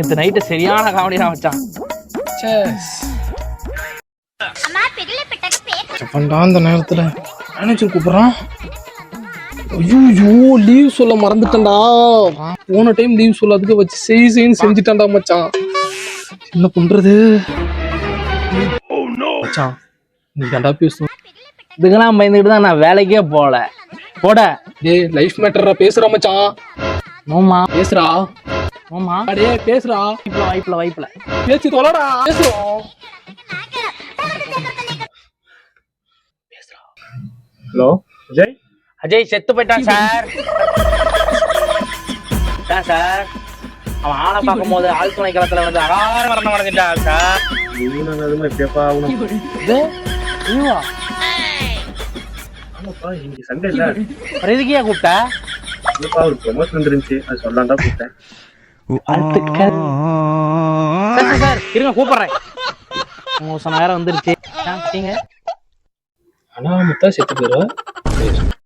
இந்த நைட்டு சரியான காமெடி தான் வச்சான். அந்த நேரத்துல மேனேஜர் கூப்பிடுறான். ஐயோ லீவ் சொல்ல மறந்துட்டேன்டா. போன டைம் லீவ் சொல்லாதுக்கு வச்சு செய்ன்னு செஞ்சுட்டான்டா மச்சான். என்ன பண்றது மச்சான்? நீ தாண்டா பேசும். இதுக்கெல்லாம் பயந்துக்கிட்டு தான் நான் வேலைக்கே போல. போட டேய் லைஃப் மேட்டரா பேசுறா மச்சான். நோமா பேசுறா. நோமா டேய் பேசுறா. வாய்ப்புல பேசி தொலைடா. பேசுறோம். ஹலோ விஜய். அஜய் செத்து போயிட்டான் சார். சார் அவன் ஆளை பார்க்கும் போது ஆள் துணை களத்துல வந்து அகார மரணம் அடைஞ்சிட்டான் சார். இன்னைக்கு சண்டே இல்ல, எதுக்கியா கூப்பிட்ட? ஒரு ப்ரொமோஷன் வந்துருந்துச்சு, அது சொல்லலாம் தான் கூப்பிட்டேன். சார் இருங்க கூப்பிடுறேன். ப்ரொமோஷன் வேற வந்துருச்சு. ஆனா முத்தா செத்து போயிடும்.